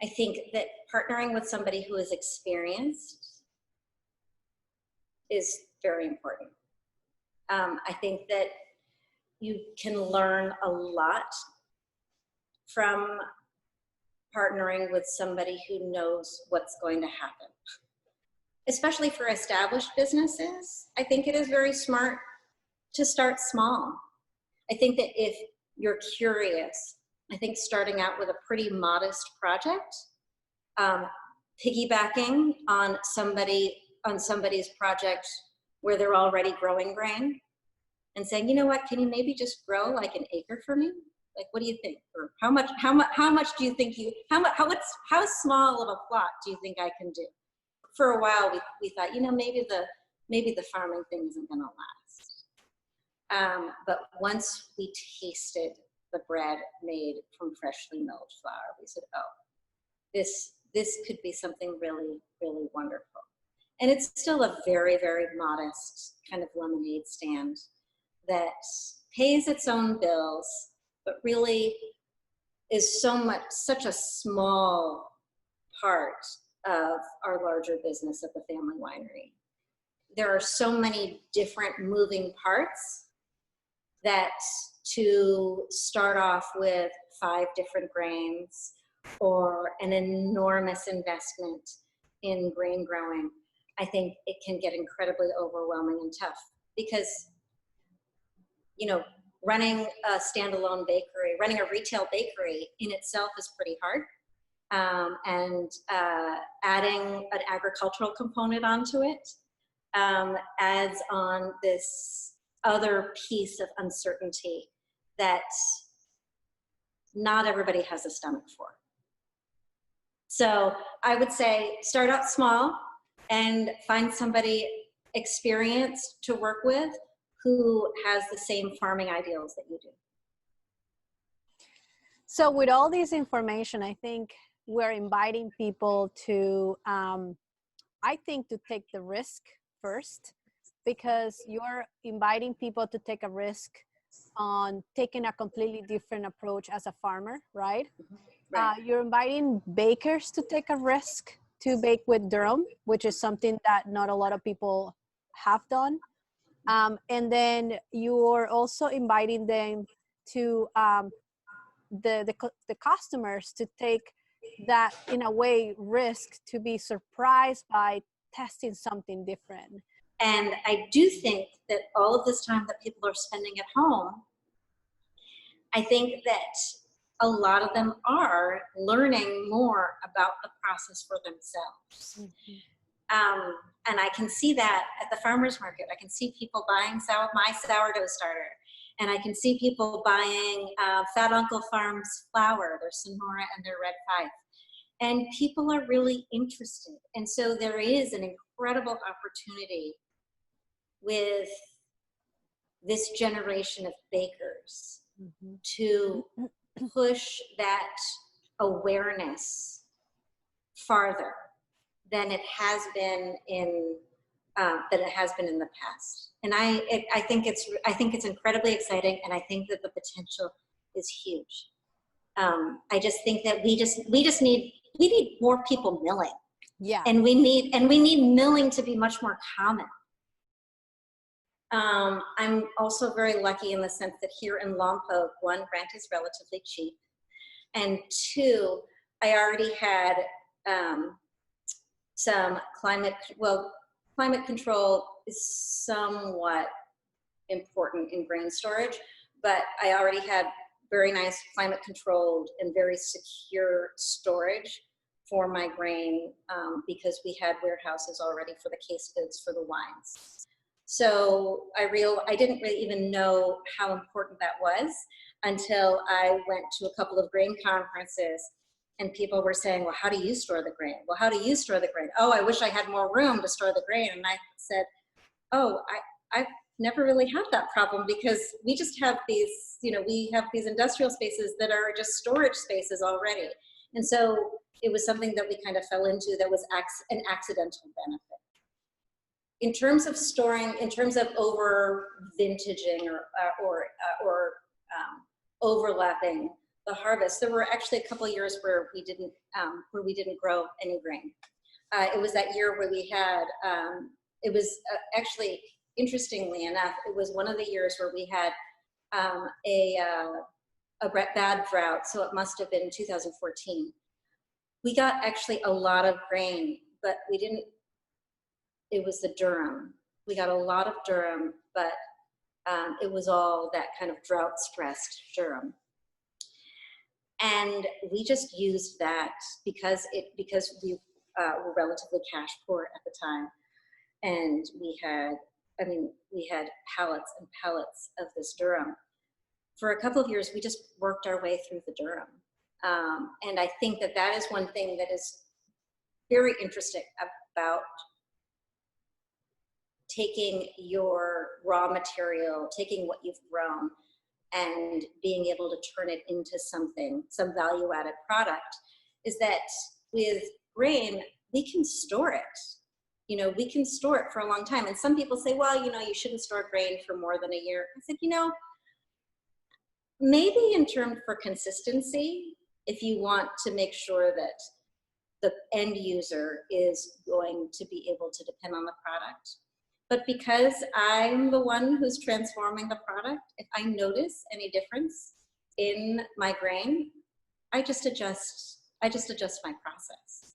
I think that partnering with somebody who is experienced is very important. I think that you can learn a lot from partnering with somebody who knows what's going to happen. Especially for established businesses, I think it is very smart to start small. I think that if you're curious, I think starting out with a pretty modest project, piggybacking on somebody's project where they're already growing grain, and saying, you know what, can you maybe just grow like an acre for me? Like, what do you think? Or how much do you think how small of a plot do you think I can do? For a while, we thought, you know, maybe the farming thing isn't gonna last. But once we tasted the bread made from freshly milled flour, we said, oh, this could be something really, really wonderful. And it's still a very, very modest kind of lemonade stand that pays its own bills, but really is such a small part of our larger business at the family winery. There are so many different moving parts that to start off with 5 different grains or an enormous investment in grain growing, I think it can get incredibly overwhelming and tough, because, you know, running a standalone bakery, running a retail bakery in itself is pretty hard. And adding an agricultural component onto it adds on this other piece of uncertainty that not everybody has a stomach for. So I would say start out small and find somebody experienced to work with who has the same farming ideals that you do. So with all this information, I think we're inviting people to, I think, to take the risk first, because you're inviting people to take a risk on taking a completely different approach as a farmer, right? Right. You're inviting bakers to take a risk to bake with durum, which is something that not a lot of people have done. And then you're also inviting them to the customers to take that, in a way, risk to be surprised by testing something different. And I do think that all of this time that people are spending at home, I think that a lot of them are learning more about the process for themselves. Mm-hmm. And I can see that at the farmer's market. I can see people buying my sourdough starter. And I can see people buying Fat Uncle Farms flour, their Sonora and their Red 5. And people are really interested. And so there is an incredible opportunity with this generation of bakers mm-hmm. to push that awareness farther than it has been in the past. And I think it's incredibly exciting, and I think that the potential is huge. I just think that we need more people milling. Yeah. And we need milling to be much more common. I'm also very lucky in the sense that here in Lompoc, 1, rent is relatively cheap, and 2, I already had some climate control is somewhat important in grain storage, but I already had very nice climate controlled and very secure storage for my grain because we had warehouses already for the case goods for the wines. So I didn't really even know how important that was until I went to a couple of grain conferences and people were saying, well, how do you store the grain? Well, how do you store the grain? Oh, I wish I had more room to store the grain. And I said, oh, I've never really had that problem because we just have these, we have these industrial spaces that are just storage spaces already. And so it was something that we kind of fell into that was an accidental benefit. In terms of storing, in terms of over vintaging or overlapping the harvest, there were actually a couple of years where we didn't grow any grain. It was that year where we had, it was actually, interestingly enough, it was one of the years where we had a bad drought, so it must have been 2014. We got actually a lot of grain, but we didn't, it was the durum. We got a lot of durum, but it was all that kind of drought-stressed durum. And we just used that because we were relatively cash poor at the time. And we had pallets and pallets of this durum. For a couple of years, we just worked our way through the durum. And I think that that is one thing that is very interesting about taking your raw material, taking what you've grown, and being able to turn it into something, some value-added product, is that with grain, we can store it. You know, we can store it for a long time. And some people say, well, you know, you shouldn't store grain for more than a year. I said, you know, maybe in terms for consistency, if you want to make sure that the end user is going to be able to depend on the product. But because I'm the one who's transforming the product, if I notice any difference in my grain, I just adjust my process.